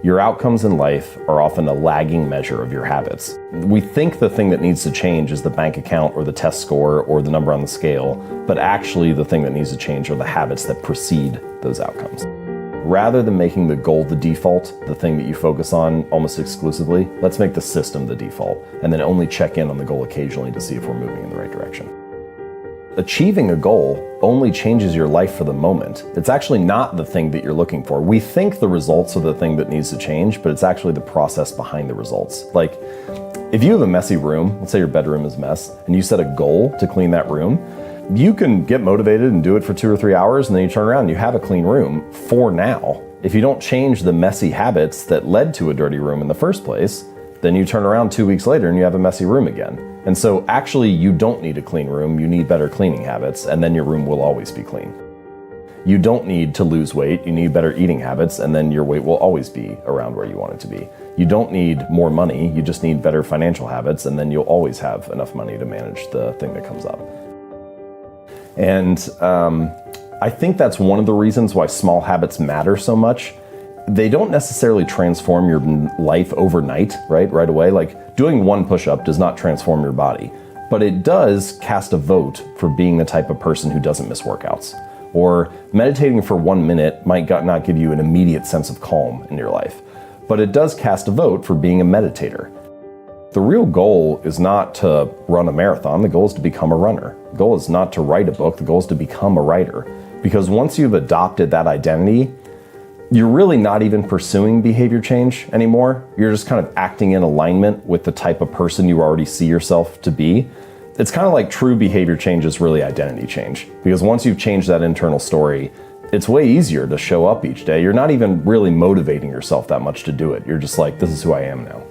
Your outcomes in life are often a lagging measure of your habits. We think the thing that needs to change is the bank account or the test score or the number on the scale, but actually the thing that needs to change are the habits that precede those outcomes. Rather than making the goal the default, the thing that you focus on almost exclusively, let's make the system the default, and then only check in on the goal occasionally to see if we're moving in the right direction. Achieving a goal only changes your life for the moment. It's actually not the thing that you're looking for. We think the results are the thing that needs to change, but it's actually the process behind the results. Like, if you have a messy room, let's say your bedroom is a mess, and you set a goal to clean that room, you can get motivated and do it for 2 or 3 hours, and then you turn around and you have a clean room for now. If you don't change the messy habits that led to a dirty room in the first place, then you turn around 2 weeks later and you have a messy room again. And so actually you don't need a clean room, you need better cleaning habits, and then your room will always be clean. You don't need to lose weight, you need better eating habits, and then your weight will always be around where you want it to be. You don't need more money, you just need better financial habits, and then you'll always have enough money to manage the thing that comes up. And I think that's one of the reasons why small habits matter so much. They don't necessarily transform your life overnight, right away. Like, doing one push-up does not transform your body, but it does cast a vote for being the type of person who doesn't miss workouts. Or meditating for 1 minute might not give you an immediate sense of calm in your life, but it does cast a vote for being a meditator. The real goal is not to run a marathon, the goal is to become a runner. The goal is not to write a book, the goal is to become a writer. Because once you've adopted that identity, you're really not even pursuing behavior change anymore. You're just kind of acting in alignment with the type of person you already see yourself to be. It's kind of like true behavior change is really identity change. Because once you've changed that internal story, it's way easier to show up each day. You're not even really motivating yourself that much to do it. You're just like, this is who I am now.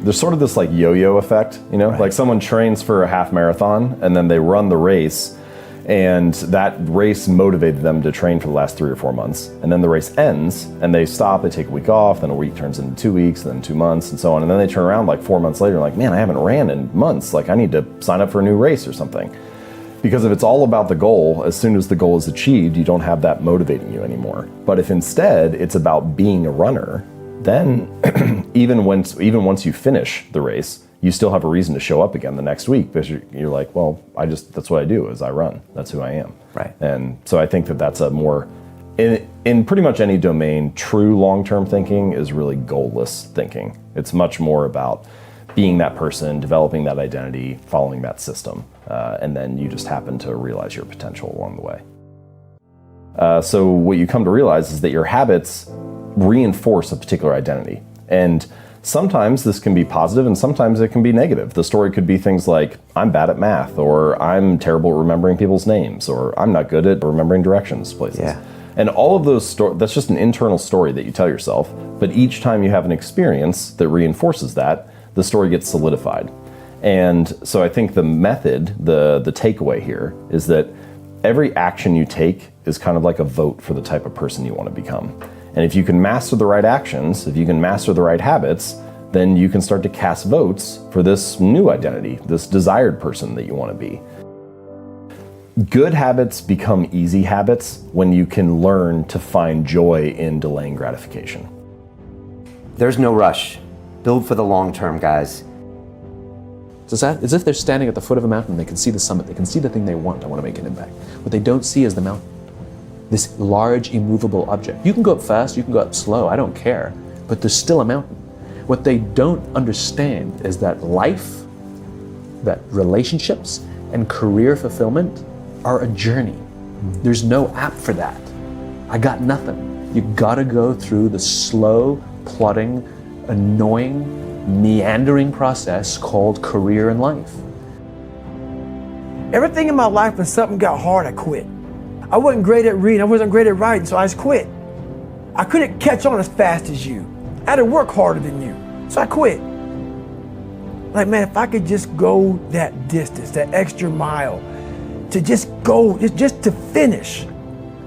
There's sort of this like yo-yo effect, you know? Right. Like someone trains for a half marathon and then they run the race, and that race motivated them to train for the last 3 or 4 months. And then the race ends and they stop, they take a week off, then a week turns into 2 weeks, then 2 months and so on. And then they turn around like 4 months later and like, man, I haven't ran in months. Like, I need to sign up for a new race or something. Because if it's all about the goal, as soon as the goal is achieved, you don't have that motivating you anymore. But if instead it's about being a runner, then even once you finish the race, you still have a reason to show up again the next week, because you're like, well, that's what I do is I run. That's who I am. Right. And so I think that that's a more, in pretty much any domain, true long-term thinking is really goalless thinking. It's much more about being that person, developing that identity, following that system, and then you just happen to realize your potential along the way. So what you come to realize is that your habits reinforce a particular identity. And sometimes this can be positive and sometimes it can be negative. The story could be things like, I'm bad at math, or I'm terrible at remembering people's names, or I'm not good at remembering directions to places. Yeah. And all of those that's just an internal story that you tell yourself, but each time you have an experience that reinforces that, the story gets solidified. And so I think the method, the takeaway here is that every action you take is kind of like a vote for the type of person you want to become. And if you can master the right actions, if you can master the right habits, then you can start to cast votes for this new identity, this desired person that you want to be. Good habits become easy habits when you can learn to find joy in delaying gratification. There's no rush. Build for the long term, guys. It's as if they're standing at the foot of a mountain. They can see the summit. They can see the thing they want. I want to make an impact. What they don't see is the mountain. This large, immovable object. You can go up fast, you can go up slow, I don't care, but there's still a mountain. What they don't understand is that life, that relationships, and career fulfillment are a journey. There's no app for that. I got nothing. You gotta go through the slow, plodding, annoying, meandering process called career and life. Everything in my life, when something got hard, I quit. I wasn't great at reading, I wasn't great at writing, so I just quit. I couldn't catch on as fast as you. I had to work harder than you, so I quit. Like, man, if I could just go that distance, that extra mile, to just go, just to finish.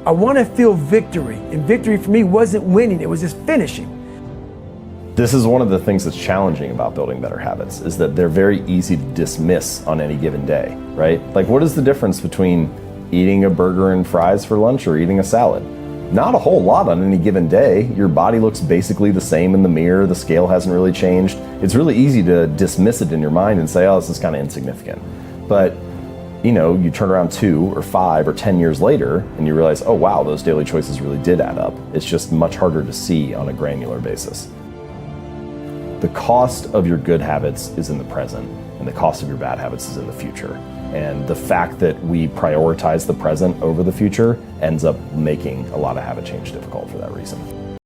I want to feel victory, and victory for me wasn't winning, it was just finishing. This is one of the things that's challenging about building better habits, is that they're very easy to dismiss on any given day, right? Like, what is the difference between eating a burger and fries for lunch or eating a salad? Not a whole lot on any given day. Your body looks basically the same in the mirror. The scale hasn't really changed. It's really easy to dismiss it in your mind and say, oh, this is kind of insignificant. But you turn around 2 or 5 or 10 years later and you realize, oh wow, those daily choices really did add up. It's just much harder to see on a granular basis. The cost of your good habits is in the present, and the cost of your bad habits is in the future. And the fact that we prioritize the present over the future ends up making a lot of habit change difficult for that reason.